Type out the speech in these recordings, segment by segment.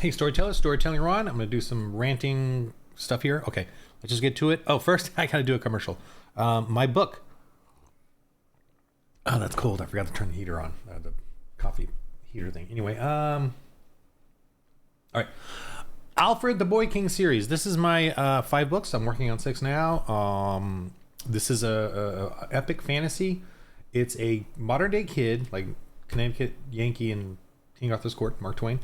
Hey, storyteller, storytelling Ron. I'm going to do some ranting stuff here. Okay, let's just get to it. Oh, first, I got to do a commercial. My book. Oh, that's cold. I forgot to turn the heater on. The coffee heater thing. Anyway, all right. Alfred the Boy King series. This is my 5 books. I'm working on 6 now. This is a epic fantasy. It's a modern day kid, like Connecticut Yankee and King Arthur's Court, Mark Twain.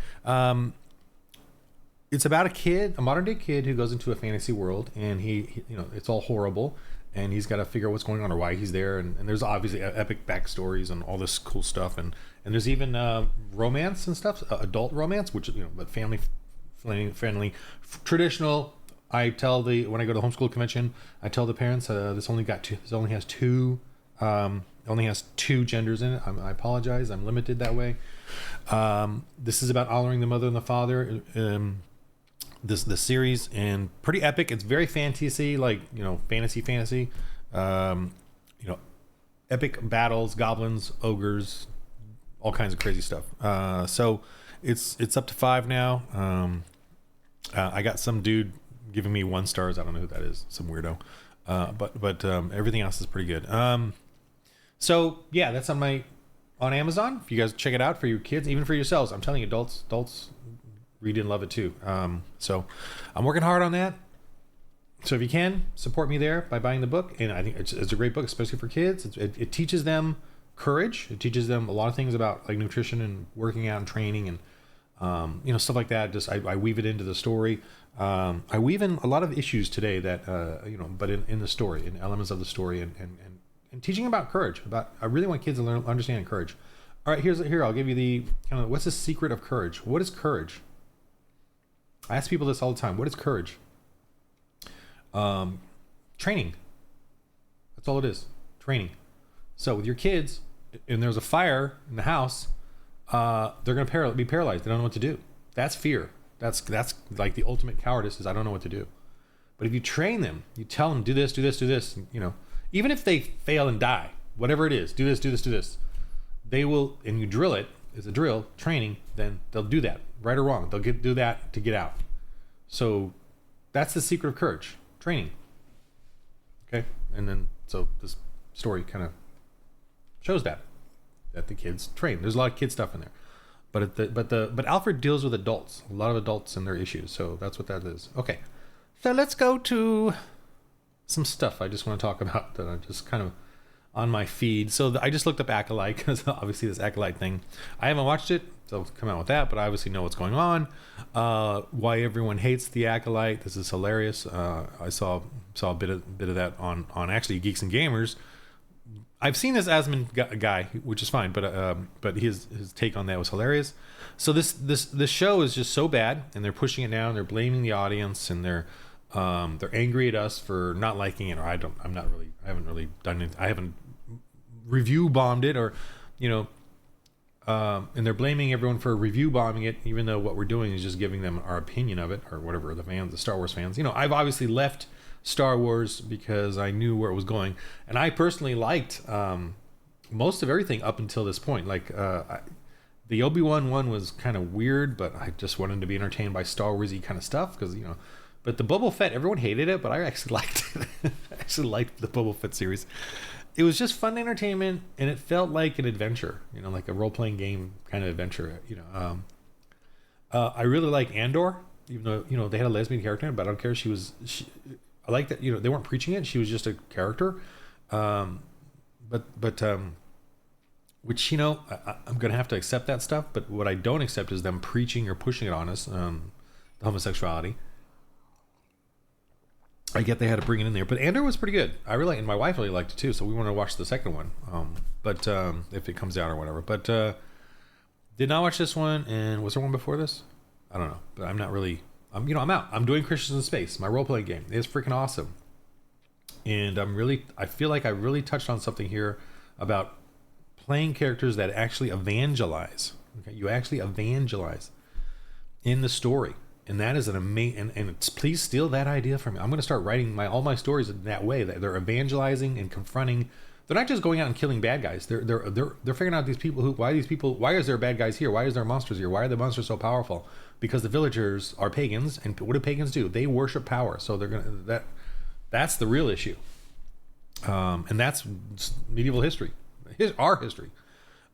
It's about a modern day kid who goes into a fantasy world, and he it's all horrible, and he's got to figure out what's going on or why he's there. And there's obviously epic backstories and all this cool stuff, and there's even romance and stuff, adult romance, which but family friendly, traditional. I tell when I go to the homeschool convention, I tell the parents this only has two genders in it. I apologize. I'm limited that way. This is about honoring the mother and the father. This series, and pretty epic. It's very fantasy, like fantasy. Epic battles, goblins, ogres, all kinds of crazy stuff. So it's up to 5 now. I got some dude giving me 1 stars. I don't know who that is. Some weirdo. But everything else is pretty good. So yeah, that's on Amazon. If you guys check it out for your kids, even for yourselves, I'm telling you, adults read it and love it too. So I'm working hard on that. So if you can, support me there by buying the book. And I think it's a great book, especially for kids. It teaches them courage. It teaches them a lot of things about like nutrition and working out and training and stuff like that. Just I weave it into the story. I weave in a lot of issues today that but in the story, in elements of the story, and teaching about courage. I really want kids to understand courage. All right, here I'll give you the kind of what's the secret of courage. What is courage? I ask people this all the time. What is courage? Training. That's all it is. Training. So with your kids, and there's a fire in the house, they're going to be paralyzed. They don't know what to do. That's fear. That's like the ultimate cowardice is I don't know what to do. But if you train them, you tell them do this, do this, do this. Even if they fail and die, whatever it is, do this, do this, do this. They will, and you drill it. It's a drill training. Then they'll do that, right or wrong. They'll do that to get out. So that's the secret of courage, training. Okay, and then so this story kind of shows that the kids train. There's a lot of kid stuff in there, but Alfred deals with adults, a lot of adults and their issues. So that's what that is. Okay, so let's go to some stuff I just want to talk about that I just kind of on my feed. So I just looked up Acolyte because obviously this Acolyte thing, I haven't watched it, so I'll come out with that, but I obviously know what's going on. Why everyone hates the Acolyte. This is hilarious. I saw a bit of that on actually Geeks and Gamers. I've seen this Asmund guy, which is fine, but his take on that was hilarious. So this show is just so bad, and they're pushing it down. They're blaming the audience, and they're angry at us for not liking it, or I haven't really done it. I haven't review bombed it, or and they're blaming everyone for review bombing it, even though what we're doing is just giving them our opinion of it, or whatever. The Star Wars fans. I've obviously left Star Wars because I knew where it was going, and I personally liked most of everything up until this point. Like the Obi-Wan one was kind of weird, but I just wanted to be entertained by Star Wars-y kind of stuff because But the Boba Fett, everyone hated it, but I actually liked it. I actually liked the Boba Fett series. It was just fun entertainment, and it felt like an adventure, like a role-playing game kind of adventure. I really like Andor, even though they had a lesbian character, but I don't care. I like that. They weren't preaching it; she was just a character. Which I'm gonna have to accept that stuff. But what I don't accept is them preaching or pushing it on us, the homosexuality. I get they had to bring it in there, but Andor was pretty good. I really, and my wife really liked it too, so we want to watch the second one. But if it comes out or whatever. But did not watch this one, and was there one before this? I don't know, but I'm not really. I'm out. I'm doing Christians in Space, my role playing game. It's freaking awesome, and I feel like I really touched on something here about playing characters that actually evangelize. Okay, you actually evangelize in the story. And that is an amazing, and please steal that idea from me. I'm going to start writing all my stories in that way, that they're evangelizing and confronting they're not just going out and killing bad guys. They're figuring out why is there bad guys here? Why is there monsters here? Why are the monsters so powerful? Because the villagers are pagans, and what do pagans do? They worship power. So that's the real issue. And that's medieval history, our history.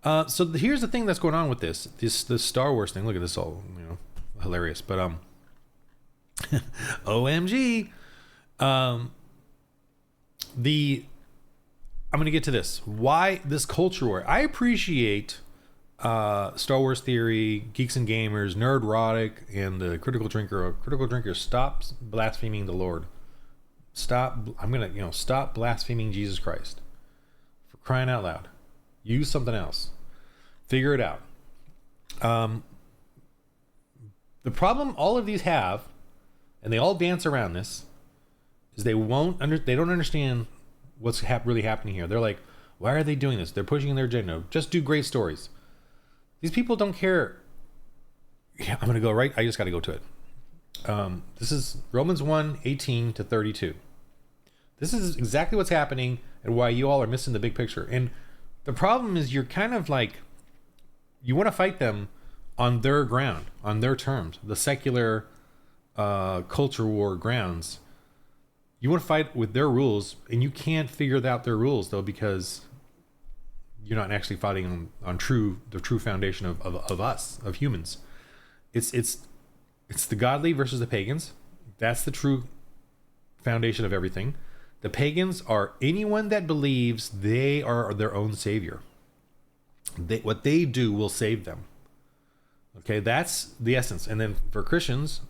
So here's the thing that's going on with this Star Wars thing. Look at this, all hilarious. But OMG, I'm going to get to this. Why this culture war? I appreciate Star Wars theory, geeks and gamers, nerdrotic, and the critical drinker. Stop blaspheming the Lord. Stop blaspheming Jesus Christ. For crying out loud. Use something else. Figure it out. The problem all of these have, and they all dance around this, is they don't understand what's really happening here. They're like, why are they doing this? They're pushing their agenda. Just do great stories. These people don't care. Yeah, I'm going to go right. I just got to go to it. This is Romans 1:18-32. This is exactly what's happening and why you all are missing the big picture. And the problem is you're kind of like, you want to fight them on their ground, on their terms, the secular culture war grounds. You want to fight with their rules, and you can't figure out their rules though, because you're not actually fighting on the true foundation of us, of humans. It's the godly versus the pagans. That's the true foundation of everything. The pagans are anyone that believes they are their own savior. What they do will save them. Okay, that's the essence. And then for Christians,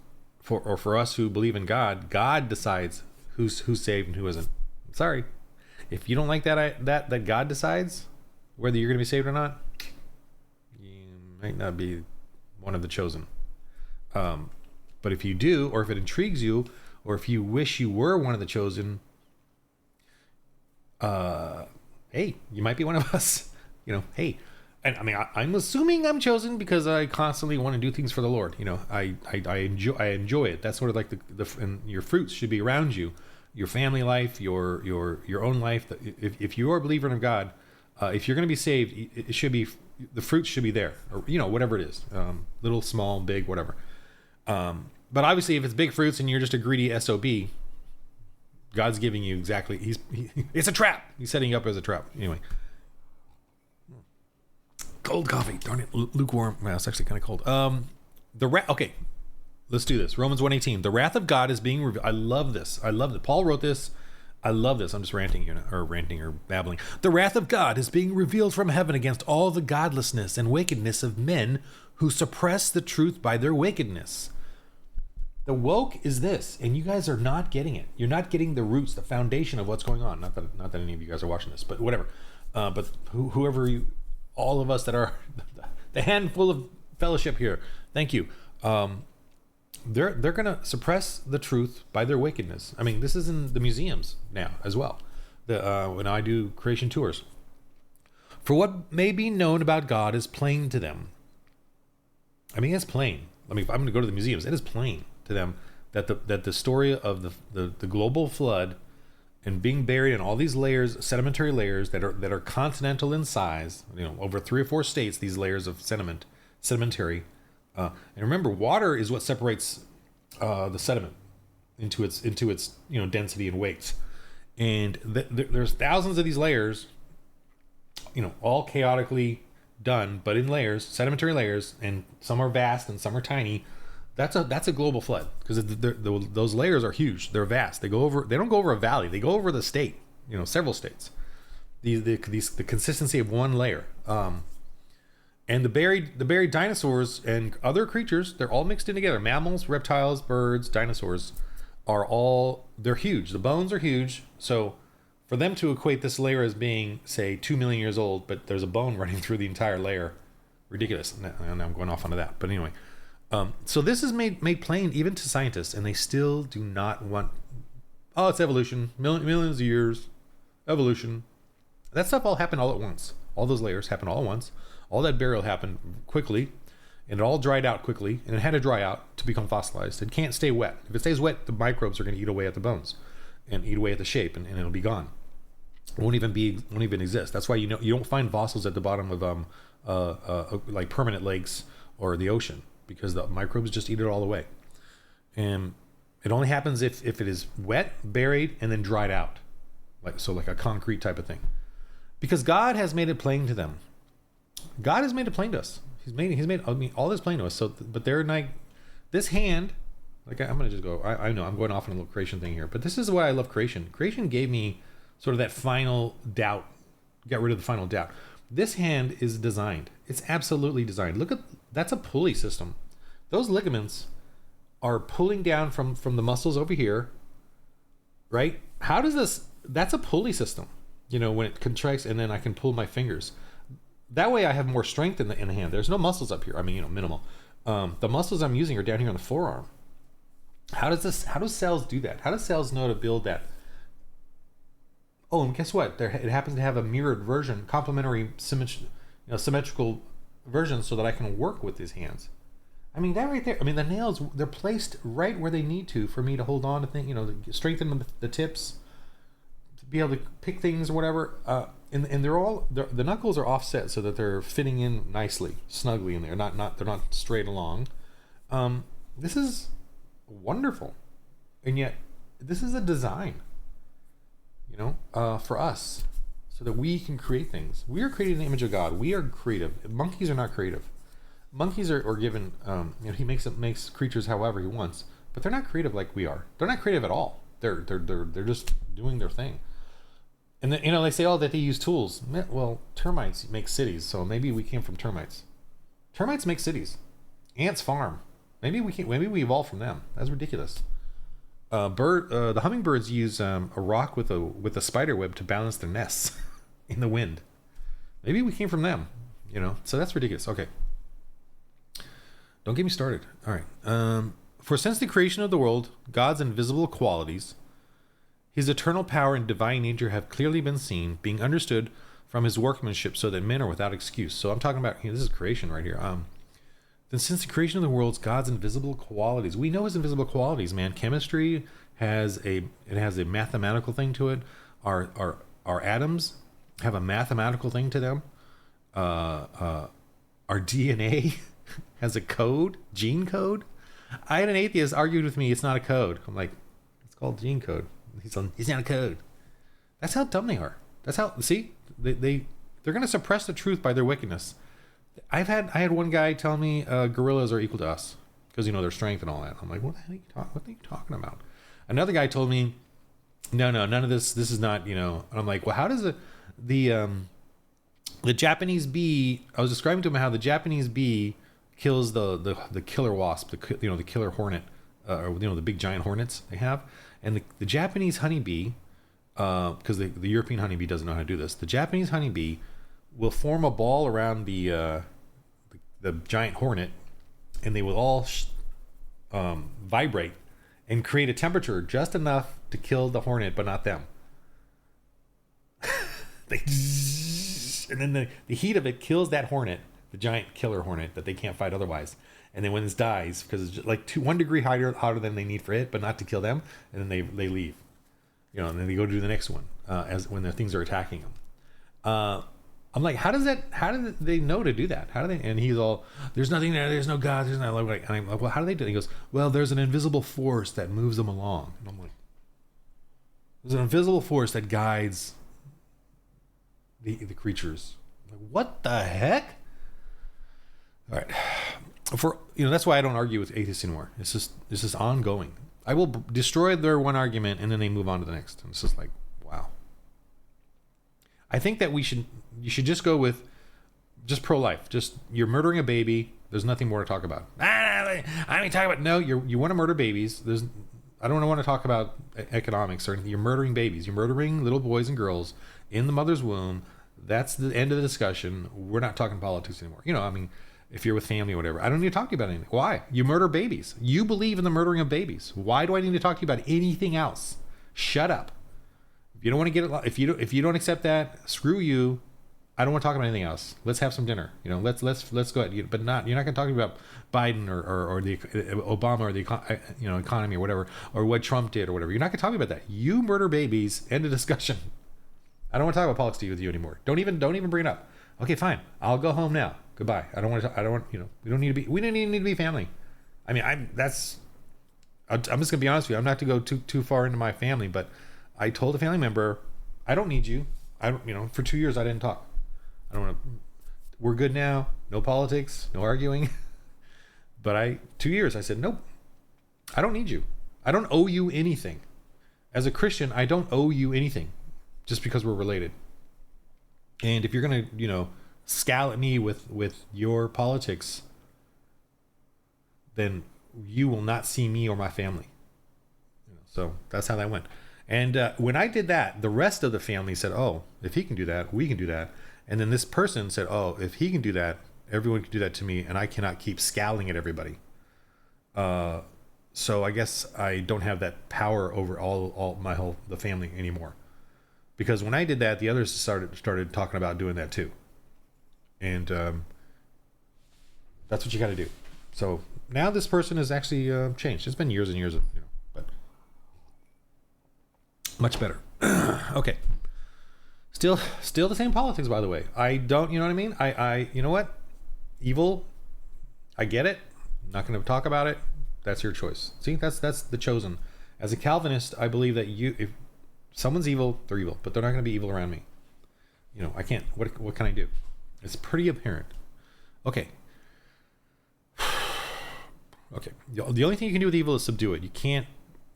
for us who believe in God, God decides who's saved and who isn't. Sorry, if you don't like that God decides whether you're going to be saved or not, you might not be one of the chosen. But if you do, or if it intrigues you, or if you wish you were one of the chosen, hey, you might be one of us. Hey, and I mean, I'm assuming I'm chosen because I constantly want to do things for the Lord. I enjoy it. That's sort of like and your fruits should be around you, your family life, your own life. If you are a believer in God, if you're going to be saved, it should be, the fruits should be there, or whatever it is, little, small, big, whatever. But obviously, if it's big fruits and you're just a greedy SOB, God's giving you exactly. It's a trap. He's setting you up as a trap. Anyway, cold coffee. Darn it, lukewarm. Well, it's actually kind of cold. Okay, let's do this. Romans 1:18. The wrath of God is being revealed. I love this. Paul wrote this. I love this. I'm just ranting or babbling. The wrath of God is being revealed from heaven against all the godlessness and wickedness of men who suppress the truth by their wickedness. The woke is this, and you guys are not getting it. You're not getting the roots, the foundation of what's going on. Not that any of you guys are watching this, but whatever. But whoever you, all of us that are the handful of fellowship here, thank you. They're going to suppress the truth by their wickedness. I mean, this is in the museums now as well. When I do creation tours. For what may be known about God is plain to them. I mean, it's plain. I mean, if I'm going to go to the museums, it is plain to them that the story of the global flood and being buried in all these layers, sedimentary layers that are continental in size, over 3 or 4 states, these layers of sedimentary. And remember, water is what separates the sediment into its density and weights. And there's thousands of these layers, all chaotically done, but in layers, sedimentary layers, and some are vast and some are tiny. That's a global flood because those layers are huge. They're vast. They don't go over a valley. They go over the state. Several states. The consistency of one layer. And the buried dinosaurs and other creatures, they're all mixed in together. Mammals, reptiles, birds, dinosaurs they're huge. The bones are huge. So for them to equate this layer as being, say, 2 million years old, but there's a bone running through the entire layer, ridiculous. And I'm going off onto that. But anyway, so this is made plain even to scientists, and they still do not want, it's evolution, millions of years, evolution. That stuff all happened all at once. All those layers happened all at once. All that burial happened quickly, and it all dried out quickly, and it had to dry out to become fossilized. It can't stay wet. If it stays wet, the microbes are going to eat away at the bones and eat away at the shape, and it'll be gone. won't even exist. That's why you don't find fossils at the bottom of like permanent lakes or the ocean, because the microbes just eat it all away. And it only happens if it is wet, buried, and then dried out, like a concrete type of thing. Because God has made it plain to them. God has made it plain to us. He's made all this plain to us. So, but they're like, this hand, like I'm gonna just go. I know I'm going off on a little creation thing here, but this is why I love creation. Creation gave me sort of that final doubt. Got rid of the final doubt. This hand is designed. It's absolutely designed. Look at, that's a pulley system. Those ligaments are pulling down from the muscles over here, right? How does this? That's a pulley system. When it contracts, and then I can pull my fingers. That way I have more strength in the hand. There's no muscles up here. I mean, minimal. The muscles I'm using are down here on the forearm. How do cells do that? How do cells know to build that? Oh, and guess what? It happens to have a mirrored version, complementary symmetrical version, so that I can work with these hands. I mean, that right there. I mean, the nails, they're placed right where they need to for me to hold on to things, to strengthen the tips, to be able to pick things or whatever. And they're all, the knuckles are offset so that they're fitting in nicely, snugly in there. They're not straight along. This is wonderful. And yet, this is a design, for us, so that we can create things. We are created in the image of God. We are creative. Monkeys are not creative. Monkeys are given, he makes creatures however he wants, but they're not creative like we are. They're not creative at all. They're just doing their thing. And then, they say, that they use tools. Well, termites make cities, so maybe we came from termites. Termites make cities. Ants farm. Maybe we evolved from them. That's ridiculous. The hummingbirds use a rock with a spider web to balance their nests in the wind. Maybe we came from them. So that's ridiculous. Okay. Don't get me started. All right. For since the creation of the world, God's invisible qualities, his eternal power and divine nature have clearly been seen, being understood from his workmanship, so that men are without excuse. So I'm talking about, this is creation right here. Then since the creation of the world, God's invisible qualities. We know his invisible qualities, man. Chemistry has a mathematical thing to it. Our atoms have a mathematical thing to them. Our DNA has a code, gene code. I had an atheist argued with me, it's not a code. I'm like, it's called gene code. He's not a code. That's how dumb they are. That's how, see, they're going to suppress the truth by their wickedness. I had one guy tell me gorillas are equal to us because their strength and all that. I'm like, what are you talking about? Another guy told me, no, none of this. This is not, And I'm like, well, how does the Japanese bee? I was describing to him how the Japanese bee kills the killer wasp, the killer hornet, or the big giant hornets they have, and the Japanese honeybee, because the European honeybee doesn't know how to do this. The Japanese honeybee will form a ball around the giant hornet, and they will all vibrate and create a temperature just enough to kill the hornet, but not them. And then the heat of it kills that hornet, the giant killer hornet that they can't fight otherwise. And then when this dies, because it's just like 1 degree hotter than they need for it, but not to kill them, and then they leave. And then they go do the next one as when the things are attacking them. I'm like, how do they know to do that? How do they? And he's all, there's nothing there. There's no God. There's not. And I'm like, well, how do they do it? He goes, well, there's an invisible force that moves them along. And I'm like, there's an invisible force that guides the creatures. I'm like, what the heck? All right. That's why I don't argue with atheists anymore. It's just ongoing. I will destroy their one argument and then they move on to the next. And it's just like, wow. I think that you should just go with just pro-life. Just, you're murdering a baby. There's nothing more to talk about. I ain't talking about, no, you want to murder babies. I don't want to talk about economics or anything. You're murdering babies. You're murdering little boys and girls in the mother's womb. That's the end of the discussion. We're not talking politics anymore. If you're with family or whatever, I don't need to talk to you about anything. Why? You murder babies. You believe in the murdering of babies. Why do I need to talk to you about anything else? Shut up. If you don't want to get it, if you don't accept that, screw you. I don't want to talk about anything else. Let's have some dinner. Let's go ahead. But you're not going to talk about Biden or the Obama or the economy or whatever, or what Trump did or whatever. You're not going to talk about that. You murder babies. End of discussion. I don't want to talk about politics with you anymore. Don't even bring it up. Okay, fine. I'll go home now. Goodbye. I don't want, we don't need to be family. I mean, I'm just going to be honest with you. I'm not to go too far into my family, but I told a family member, I don't need you. I don't, for 2 years I didn't talk. I don't want to, we're good now. No politics, no arguing. But 2 years I said, nope, I don't need you. I don't owe you anything. As a Christian, I don't owe you anything just because we're related. And if you're going to, scowl at me with your politics, then you will not see me or my family. So that's how that went. And when I did that, the rest of the family said, oh, if he can do that, we can do that. And then this person said, oh, if he can do that, everyone can do that to me, and I cannot keep scowling at everybody. So I guess I don't have that power over all the family anymore. Because when I did that, the others started talking about doing that too. And that's what you got to do. So now this person has actually changed. It's been years and years of, but much better. Okay. Still the same politics, by the way. I don't, you know what I mean? I you know what? Evil, I get it. I'm not going to talk about it. That's your choice. See, that's the chosen. As a Calvinist, I believe that if someone's evil, they're evil, but they're not going to be evil around me. I can't. What can I do? It's pretty apparent. Okay. Okay. The only thing you can do with evil is subdue it. You can't.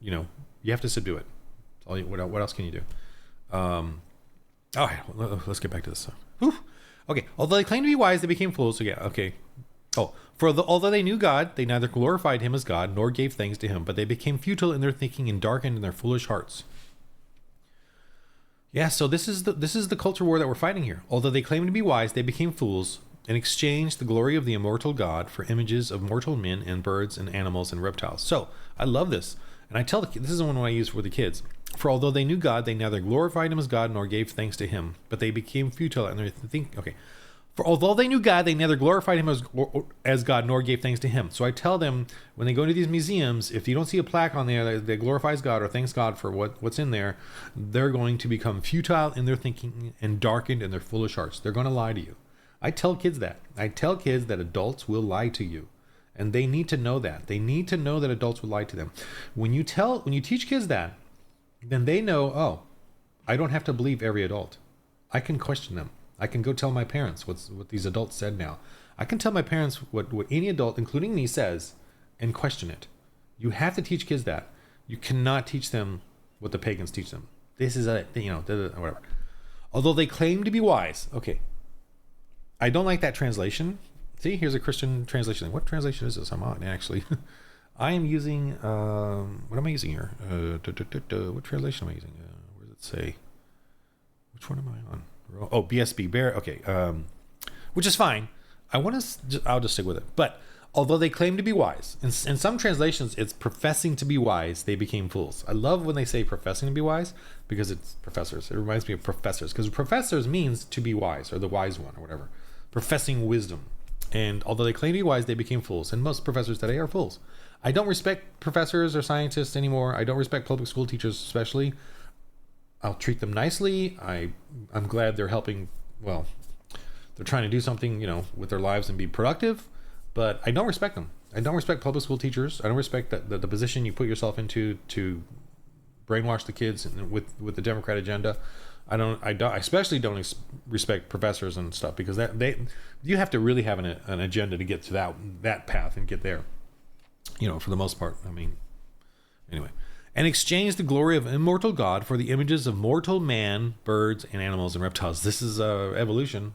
You have to subdue it. What else can you do? All right. Let's get back to this. Whew. Okay. Although they claimed to be wise, they became fools. So yeah. Okay. Oh, although they knew God, they neither glorified him as God nor gave thanks to him, but they became futile in their thinking and darkened in their foolish hearts. Yeah, so this is the culture war that we're fighting here. Although they claimed to be wise, they became fools and exchanged the glory of the immortal God for images of mortal men and birds and animals and reptiles. So I love this, and I tell this is the one I use for the kids. For although they knew God, they neither glorified him as God nor gave thanks to him, but they became futile in their thinking. Okay. For although they knew God, they neither glorified him as God nor gave thanks to him. So I tell them when they go into these museums, if you don't see a plaque on there that glorifies God or thanks God for what's in there, they're going to become futile in their thinking and darkened in their foolish hearts. They're going to lie to you. I tell kids that. I tell kids that adults will lie to you. And they need to know that. They need to know that adults will lie to them. When you teach kids that, then they know, oh, I don't have to believe every adult. I can question them. I can go tell my parents what these adults said now. I can tell my parents what any adult, including me, says and question it. You have to teach kids that. You cannot teach them what the pagans teach them. This is whatever. Although they claim to be wise. Okay. I don't like that translation. See, here's a Christian translation. What translation is this? I'm on, actually. I am using, what am I using here? What translation am I using? Where does it say? Which one am I on? Oh, BSB, Bear. Okay, which is fine. I'll just stick with it. But although they claim to be wise, in some translations, it's professing to be wise, they became fools. I love when they say professing to be wise because it's professors. It reminds me of professors because professors means to be wise or the wise one or whatever. Professing wisdom. And although they claim to be wise, they became fools. And most professors today are fools. I don't respect professors or scientists anymore. I don't respect public school teachers especially. I'll treat them nicely. I'm glad they're helping. Well, they're trying to do something, with their lives and be productive. But I don't respect them. I don't respect public school teachers. I don't respect the position you put yourself into to brainwash the kids with the Democrat agenda. I especially don't respect professors and stuff because you have to really have an agenda to get to that path and get there. For the most part. I mean, anyway. And exchanged the glory of immortal God for the images of mortal man, birds, and animals and reptiles. This is evolution.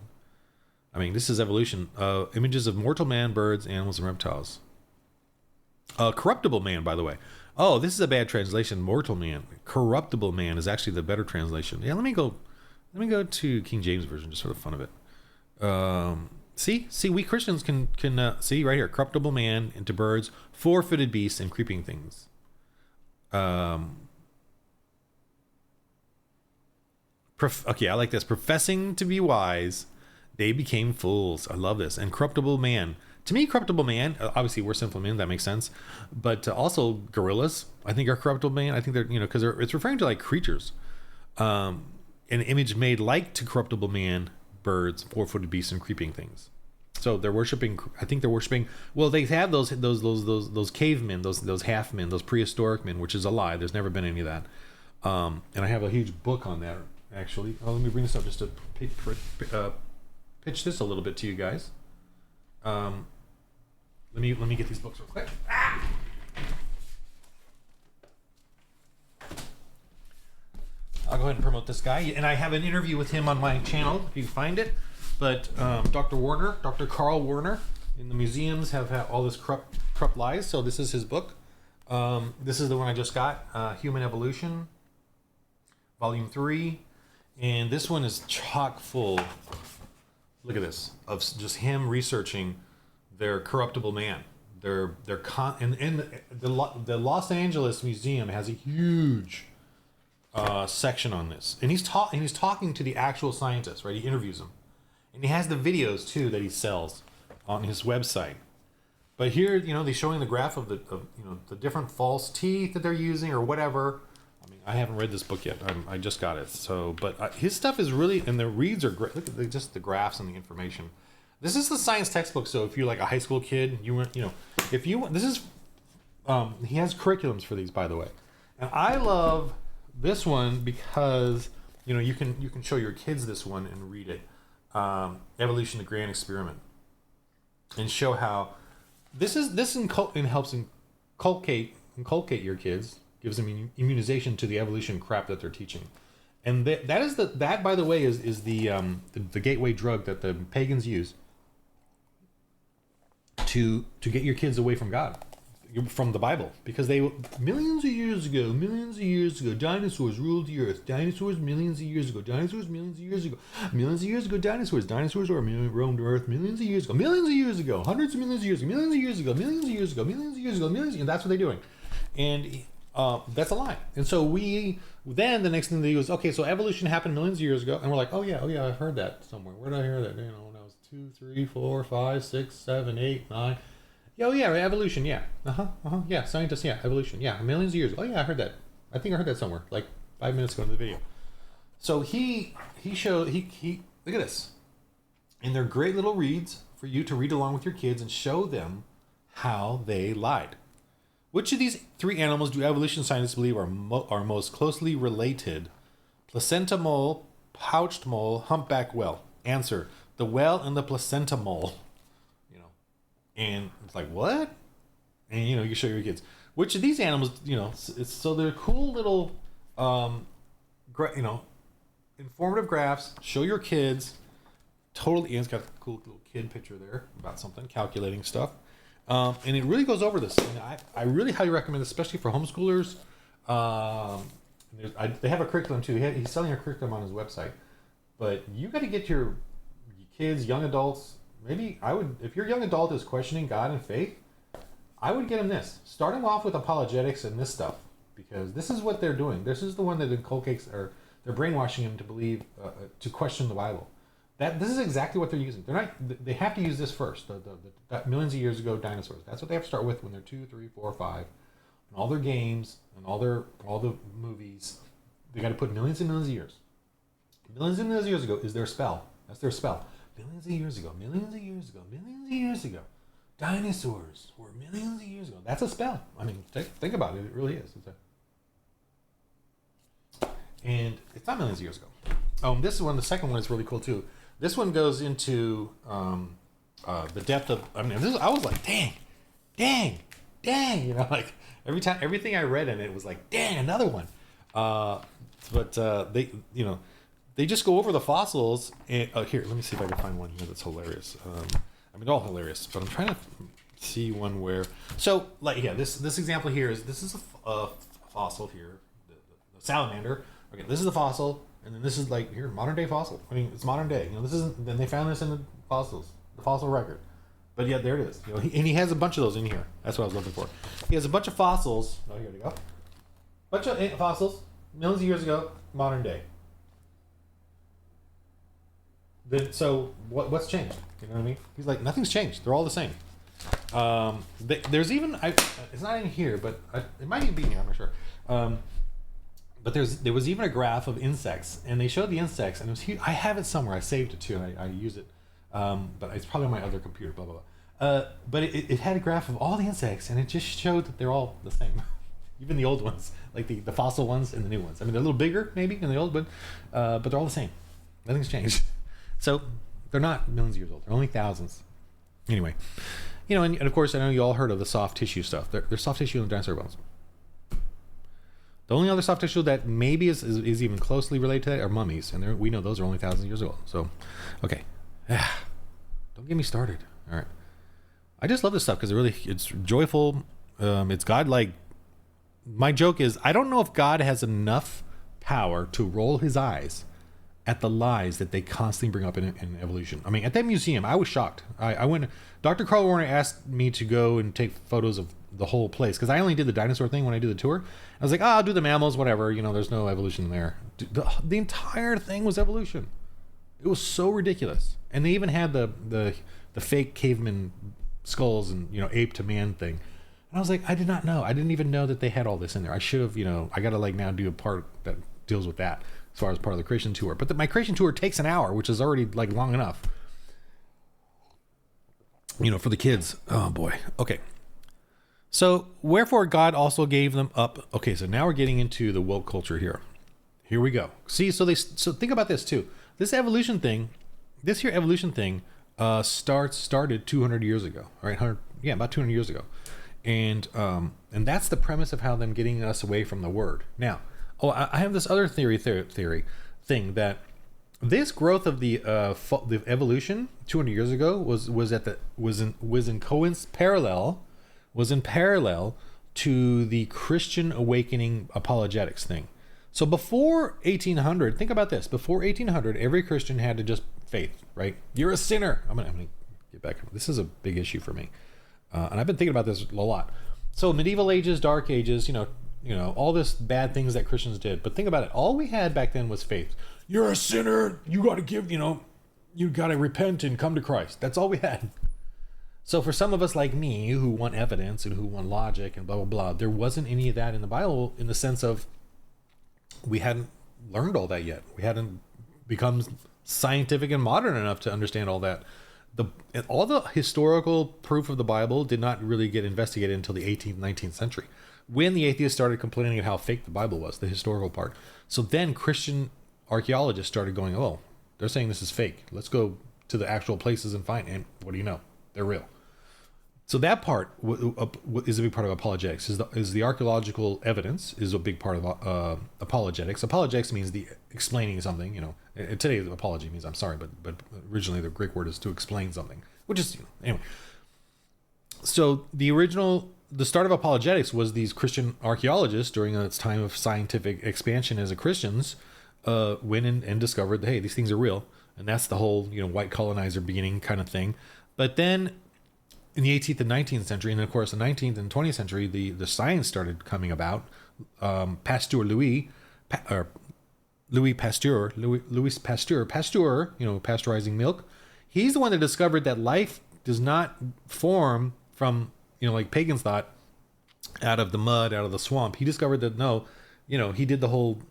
This is evolution. Images of mortal man, birds, animals, and reptiles. Corruptible man, by the way. Oh, this is a bad translation. Mortal man. Corruptible man is actually the better translation. Yeah, let me go to King James Version just for the fun of it. See, we Christians can see right here. Corruptible man into birds, four-footed beasts, and creeping things. Okay, I like this. Professing to be wise, they became fools. I love this. And corruptible man. To me, corruptible man, obviously we're sinful men, that makes sense. But also gorillas, I think are corruptible man. I think they're, because it's referring to like creatures. an image made like to corruptible man, birds, four-footed beasts, and creeping things. So they're worshiping. I think they're worshiping. Well, they have those cavemen, those half men, those prehistoric men, which is a lie. There's never been any of that. And I have a huge book on that. Actually, let me bring this up just to pitch this a little bit to you guys. Let me get these books real quick. I'll go ahead and promote this guy, and I have an interview with him on my channel if you can find it. But Dr. Carl Werner, in the museums have had all this corrupt lies. So this is his book. This is the one I just got, Human Evolution, Volume 3, and this one is chock full. Look at this, of just him researching their corruptible man. The Los Angeles Museum has a huge section on this, and he's talking to the actual scientists, right? He interviews them, and he has the videos too that he sells on his website. But here, they're showing the graph of the different false teeth that they're using or whatever. I mean, I haven't read this book yet. I just got it. So, but his stuff is really, and the reads are great. Look at just the graphs and the information. This is the science textbook. So if you're like a high school kid, if you want, this is, he has curriculums for these, by the way. And I love this one because, you can show your kids this one and read it. Evolution, the Grand Experiment, and show how this helps inculcate your kids, gives them immunization to the evolution crap that they're teaching. And that by the way is the gateway drug that the pagans use to get your kids away from God, from the Bible, because millions of years ago, dinosaurs ruled the earth. Dinosaurs millions of years ago. Dinosaurs roamed earth millions of years ago, hundreds of millions of years ago, millions of years ago. And that's what they're doing, and that's a lie. And so then the next thing they do is, okay, so evolution happened millions of years ago, and we're like, oh yeah, I've heard that somewhere. Where did I hear that? When I was 2, 3, 4, 5, 6, 7, 8, 9. Oh yeah, evolution, yeah. Yeah, scientists, yeah, evolution, yeah, millions of years. Oh yeah, I heard that. I think I heard that somewhere, like 5 minutes ago in the video. So he showed, look at this. And they're great little reads for you to read along with your kids and show them how they lied. Which of these 3 animals do evolution scientists believe are most closely related? Placenta mole, pouched mole, humpback whale. Answer: the whale and the placenta mole. And it's like, what? And you show your kids which of these animals, so they're cool little informative graphs. Show your kids. Totally, Ian's got a cool little kid picture there about something, calculating stuff. And it really goes over this. And I really highly recommend this, especially for homeschoolers. They have a curriculum too. He's selling a curriculum on his website. But you got to get your kids, young adults. Maybe if your young adult is questioning God and faith, I would get him this. Start him off with apologetics and this stuff, because this is what they're doing. This is the one that inculcates, or they're brainwashing him to believe, to question the Bible. This is exactly what they're using. They have to use this first. That millions of years ago dinosaurs. That's what they have to start with when they're 2, 3, 4, 5, and all their games and all the movies. They got to put millions and millions of years. Millions and millions of years ago is their spell. That's their spell. Millions of years ago. Dinosaurs were millions of years ago. That's a spell. I mean, think about it. It really is. And it's not millions of years ago. This one, the second one, is really cool too. This one goes into the depth of. I mean, I was like, dang. Like everything I read in it was like, dang, another one. But they just go over the fossils. And here, let me see if I can find one here that's hilarious. They're all hilarious, but I'm trying to see one where. So, this example here is a fossil here, the salamander. Okay, this is the fossil, and then this is here, modern day fossil. I mean, it's modern day. This isn't. Then they found this in the fossil record. But yeah, there it is. And he has a bunch of those in here. That's what I was looking for. He has a bunch of fossils. Oh, here we go. Bunch of fossils, millions of years ago, modern day. Then, so what's changed? You know what I mean? He's like, nothing's changed. They're all the same. There's even it's not in here, but it might even be in here. I'm not sure. But there was even a graph of insects, and they showed the insects, and it was huge. I have it somewhere. I saved it too. I use it, but it's probably on my other computer. Blah blah blah. But it had a graph of all the insects, and it just showed that they're all the same. Even the old ones, like the fossil ones and the new ones. I mean, they're a little bigger maybe in the old one, but they're all the same. Nothing's changed. So they're not millions of years old. They're only thousands. Anyway, and of course, I know you all heard of the soft tissue stuff. There's soft tissue in the dinosaur bones. The only other soft tissue that maybe is even closely related to that are mummies, and we know those are only thousands of years old. So, okay, don't get me started. All right, I just love this stuff because it's joyful. It's godlike. My joke is, I don't know if God has enough power to roll his eyes at the lies that they constantly bring up in evolution. I mean, at that museum, I was shocked. I went. Dr. Carl Warner asked me to go and take photos of the whole place because I only did the dinosaur thing when I did the tour. I was like, I'll do the mammals, whatever. There's no evolution there. The entire thing was evolution. It was so ridiculous, and they even had the fake caveman skulls and ape to man thing. And I was like, I did not know. I didn't even know that they had all this in there. I should have, I got to now do a part that deals with that as far as part of the creation tour. But my creation tour takes an hour, which is already long enough. For the kids. Oh boy. Okay. So wherefore God also gave them up. Okay. So now we're getting into the woke culture here. Here we go. See, so think about this too. This evolution thing started 200 years ago, right? About 200 years ago. And that's the premise of how them getting us away from the word. Now, I have this other theory thing that this growth of the evolution 200 years ago was in parallel to the Christian awakening apologetics thing. So before 1800, think about this. Before 1800, every Christian had to just faith, right? You're a sinner. I'm gonna get back. This is a big issue for me. And I've been thinking about this a lot. So medieval ages, dark ages, all this bad things that Christians did. But think about it. All we had back then was faith. You're a sinner. You got to give, you got to repent and come to Christ. That's all we had. So for some of us like me who want evidence and who want logic and blah, blah, blah, there wasn't any of that in the Bible in the sense of we hadn't learned all that yet. We hadn't become scientific and modern enough to understand all that. All the historical proof of the Bible did not really get investigated until the 18th, 19th century, when the atheists started complaining of how fake the Bible was, the historical part. So then Christian archaeologists started going, oh, they're saying this is fake. Let's go to the actual places and find. And what do you know? They're real. So that part is a big part of apologetics. Is the archaeological evidence is a big part of apologetics. Apologetics means the explaining something. Today apology means I'm sorry, but originally the Greek word is to explain something, which is anyway. So the start of apologetics was these Christian archaeologists during its time of scientific expansion as a Christians went in and discovered that, hey, these things are real, and that's the whole white colonizer beginning kind of thing. But then in the 18th and 19th century, and of course the 19th and 20th century, the science started coming about. Louis Pasteur, pasteurizing milk. He's the one that discovered that life does not form from, like pagans thought, out of the mud, out of the swamp. He discovered that no, he did the whole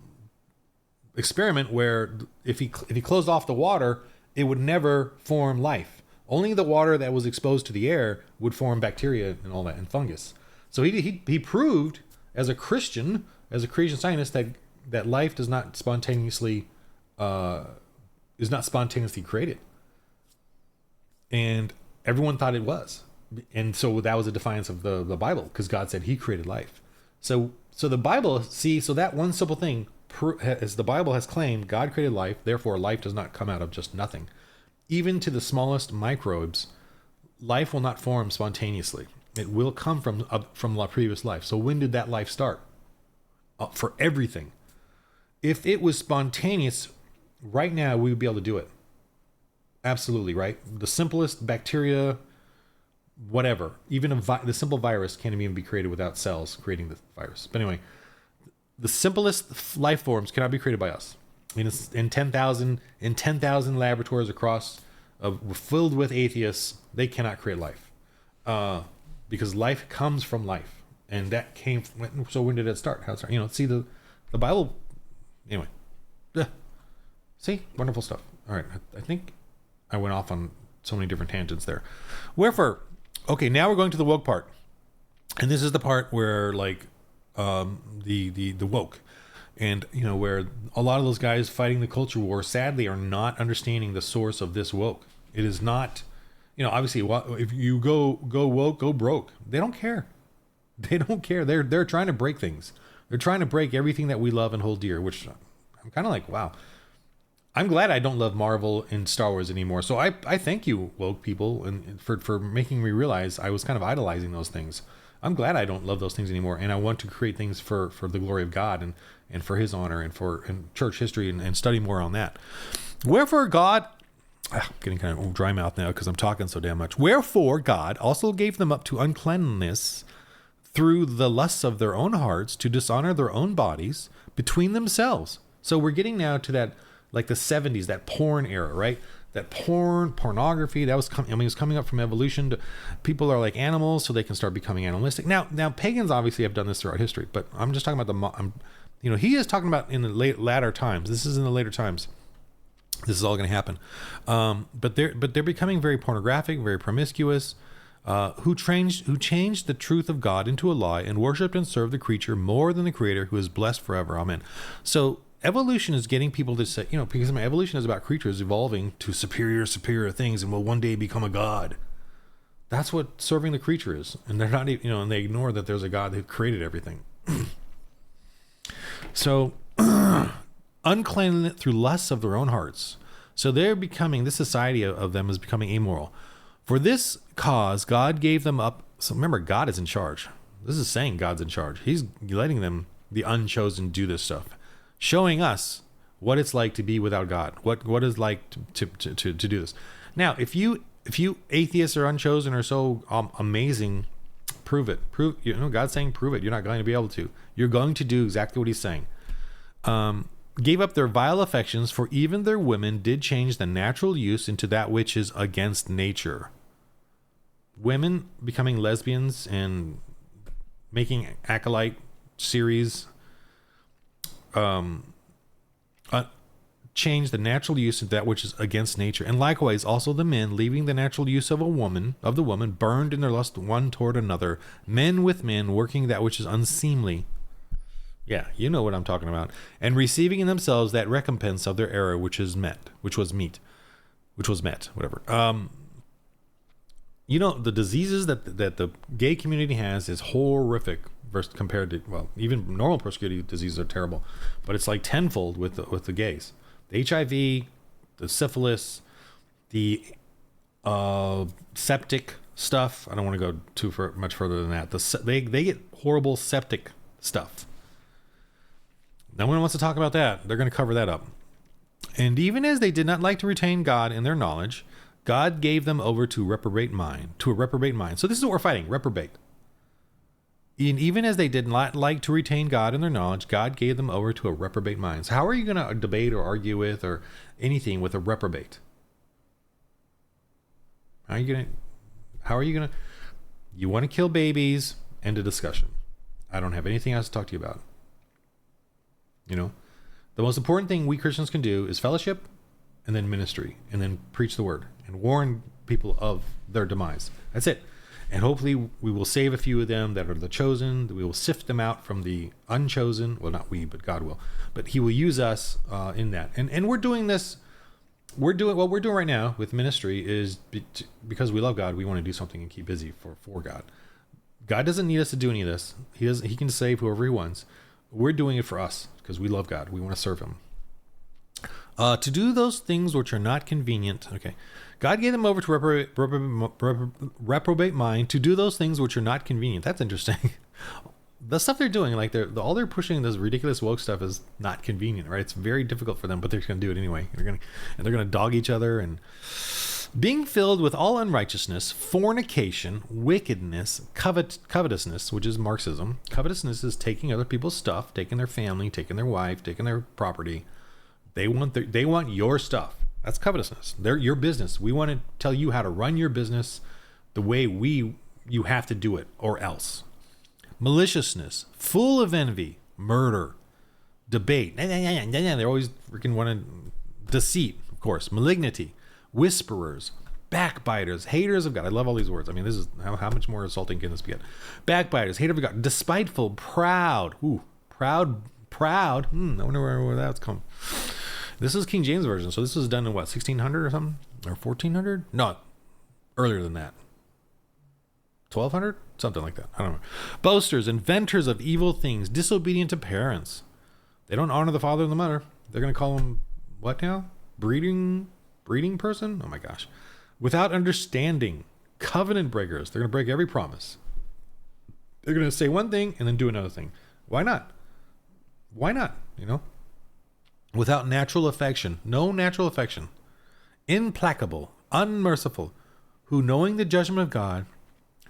experiment where if he closed off the water, it would never form life. Only the water that was exposed to the air would form bacteria and all that, and fungus. So he proved as a Christian scientist that life does not spontaneously created, and everyone thought it was, and so that was a defiance of the Bible, because God said He created life. So the Bible, so that one simple thing, as the Bible has claimed, God created life, therefore life does not come out of just nothing. Even to the smallest microbes, life will not form spontaneously. It will come from a previous life. So when did that life start? For everything. If it was spontaneous, right now we would be able to do it. Absolutely, right? The simplest bacteria, whatever, even the simple virus can't even be created without cells creating the virus. But anyway, the simplest life forms cannot be created by us. In 10,000 laboratories across, filled with atheists, they cannot create life, because life comes from life, and that came. So when did it start? How it started? See, the Bible Anyway. Yeah. See? Wonderful stuff. All right. I think I went off on so many different tangents there. Wherefore, okay, now we're going to the woke part. And this is the part where, like, the woke. And, you know, where a lot of those guys fighting the culture war, sadly, are not understanding the source of this woke. It is not, you know, obviously, if you go woke, go broke. They don't care. They don't care. They're trying to break things. They're trying to break everything that we love and hold dear, which I'm kind of like, wow. I'm glad I don't love Marvel and Star Wars anymore. So I thank you, woke people, and for making me realize I was kind of idolizing those things. I'm glad I don't love those things anymore, and I want to create things for the glory of God and for His honor and for church history and study more on that. Wherefore God, I'm getting kind of dry mouth now because I'm talking so damn much. Wherefore God also gave them up to uncleanness through the lusts of their own hearts, to dishonor their own bodies between themselves. So we're getting now to that, like the 70s, that porn era, right? That pornography, that was it's coming up from evolution. To, people are like animals, so they can start becoming animalistic. Now pagans obviously have done this throughout history, but I'm just talking about he is talking about in the latter times. This is in the later times. This is all going to happen. But they're becoming very pornographic, very promiscuous. Who changed the truth of God into a lie and worshipped and served the creature more than the Creator, who is blessed forever. Amen. So evolution is getting people to say, because evolution is about creatures evolving to superior things and will one day become a god. That's what serving the creature is. And they're not, and they ignore that there's a God who created everything. So unclean through lusts of their own hearts. So they're becoming, this society of them is becoming amoral. For this cause, God gave them up. So remember, God is in charge. This is saying God's in charge. He's letting them, the unchosen, do this stuff, showing us what it's like to be without God. What it's like to do this. Now, if you atheists or unchosen are so amazing, prove it. God's saying prove it. You're not going to be able to. You're going to do exactly what He's saying. Gave up their vile affections, for even their women did change the natural use into that which is against nature. Women becoming lesbians and making acolyte series change the natural use into that which is against nature. And likewise also the men, leaving the natural use of the woman, burned in their lust one toward another, men with men, working that which is unseemly. Yeah, you know what I'm talking about. And receiving in themselves that recompense of their error, which was met. Whatever. The diseases that the gay community has is horrific versus compared to, well, even normal promiscuity diseases are terrible, but it's like tenfold with the gays. The HIV, the syphilis, the septic stuff. I don't want to go too much further than that. They get horrible septic stuff. No one wants to talk about that. They're going to cover that up. And even as they did not like to retain God in their knowledge, God gave them over to a reprobate mind. So this is what we're fighting, reprobate. And even as they did not like to retain God in their knowledge, God gave them over to a reprobate mind. So how are you going to debate or argue with or anything with a reprobate? How are you going to, you want to kill babies, end of discussion. I don't have anything else to talk to you about. The most important thing we Christians can do is fellowship and then ministry and then preach the word and warn people of their demise. That's it. And hopefully we will save a few of them that are the chosen. We will sift them out from the unchosen. Well, not we, but God will. But He will use us in that. And we're doing this. What we're doing right now with ministry is because we love God. We want to do something and keep busy for God. God doesn't need us to do any of this. He can save whoever He wants. We're doing it for us because we love God. We want to serve Him. To do those things which are not convenient. Okay. God gave them over to reprobate mind to do those things which are not convenient. That's interesting. The stuff they're doing, like all they're pushing this ridiculous woke stuff is not convenient, right? It's very difficult for them, but they're going to do it anyway. They're going to dog each other and being filled with all unrighteousness, fornication, wickedness, covetousness, which is Marxism. Covetousness is taking other people's stuff, taking their family, taking their wife, taking their property. They want your stuff. That's covetousness. They're your business. We want to tell you how to run your business the way you have to do it or else. Maliciousness, full of envy, murder, debate. They're always freaking wanting deceit, of course, malignity, whisperers, backbiters, haters of God. I love all these words. I mean, this is how much more insulting can this get? Backbiters, haters of God, despiteful, proud. Ooh, proud. I wonder where that's come. This is King James Version, so this was done in what, 1600 or something? Or 1400? No, earlier than that. 1200? Something like that. I don't know. Boasters, inventors of evil things, disobedient to parents. They don't honor the father and the mother. They're going to call them, what now? Breeding person? Oh my gosh. Without understanding, covenant breakers. They're going to break every promise. They're going to say one thing and then do another thing. Why not? You know? Without natural affection. No natural affection. Implacable. Unmerciful. Who, knowing the judgment of God,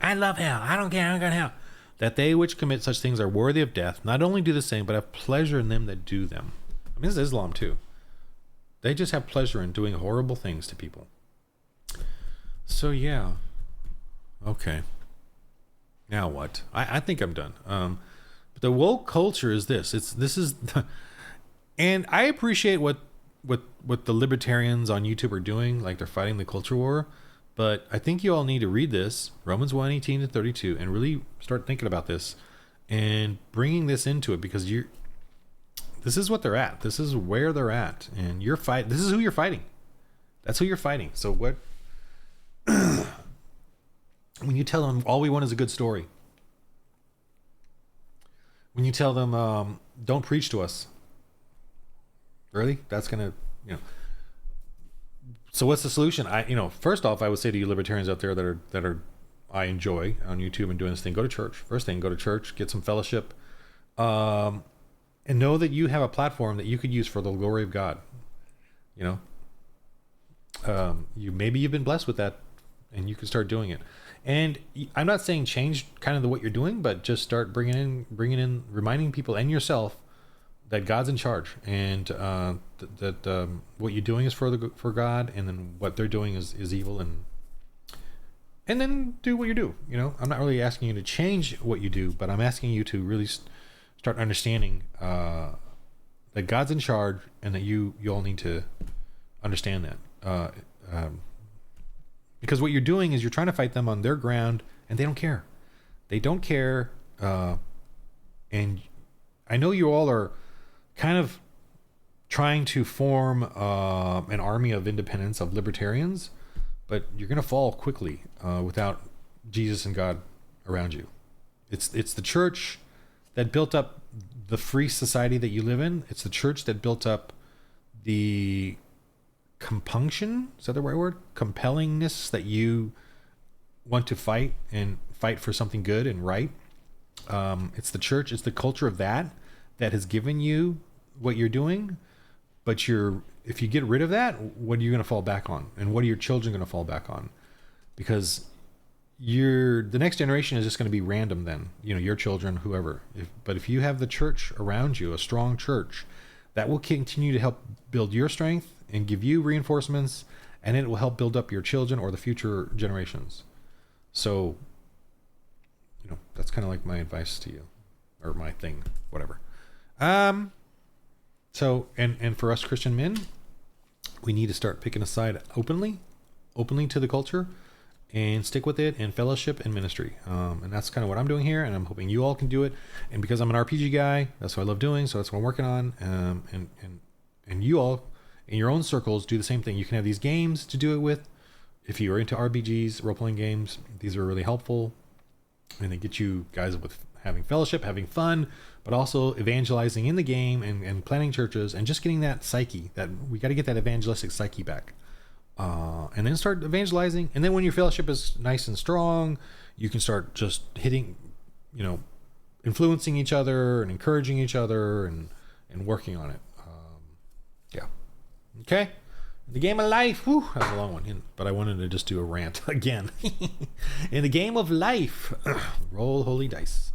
I love hell. I don't care. I'm going to hell. That they which commit such things are worthy of death, not only do the same, but have pleasure in them that do them. I mean, this is Islam too. They just have pleasure in doing horrible things to people. So yeah. Okay. Now what? I think I'm done. But the woke culture is this. And I appreciate what the libertarians on YouTube are doing, like they're fighting the culture war. But I think you all need to read this, Romans 1:18-32, and really start thinking about this and bringing this into it, because this is what they're at. This is where they're at. And this is who you're fighting. That's who you're fighting. So what, when you tell them all we want is a good story, when you tell them, don't preach to us, really? That's going to, So what's the solution? First off, I would say to you libertarians out there that are I enjoy on YouTube and doing this thing, go to church. First thing, go to church, get some fellowship, and know that you have a platform that you could use for the glory of God. Maybe you've been blessed with that, and you can start doing it. And I'm not saying change kind of what you're doing, but just start bringing in, reminding people and yourself that God's in charge, and that what you're doing is for God, and then what they're doing is evil, and then do what you do. I'm not really asking you to change what you do, but I'm asking you to really start understanding that God's in charge, and that you all need to understand that. Because what you're doing is you're trying to fight them on their ground, and they don't care. They don't care, and I know you all are kind of trying to form an army of independents, of libertarians, but you're going to fall quickly without Jesus and God around you. It's the church that built up the free society that you live in. It's the church that built up the compunction, is that the right word? Compellingness that you want to fight for something good and right. It's the church, it's the culture of that has given you what you're doing. But if you get rid of that, what are you going to fall back on? And what are your children going to fall back on? Because the next generation is just going to be random then, your children, whoever. But if you have the church around you, a strong church, that will continue to help build your strength and give you reinforcements, and it will help build up your children or the future generations. So, that's kind of like my advice to you, or my thing, whatever. So, and for us Christian men, we need to start picking a side openly to the culture, and stick with it in fellowship and ministry. And that's kind of what I'm doing here, and I'm hoping you all can do it. And because I'm an RPG guy, that's what I love doing, so that's what I'm working on. And you all, in your own circles, do the same thing. You can have these games to do it with. If you are into RPGs, role-playing games, these are really helpful. And they get you guys with having fellowship, having fun, but also evangelizing in the game, and planning churches, and just getting that psyche, that we got to get that evangelistic psyche back. And then start evangelizing. And then when your fellowship is nice and strong, you can start just hitting, influencing each other and encouraging each other and working on it. Yeah. Okay. The game of life. Whew, that was a long one, but I wanted to just do a rant again. In the game of life, roll holy dice.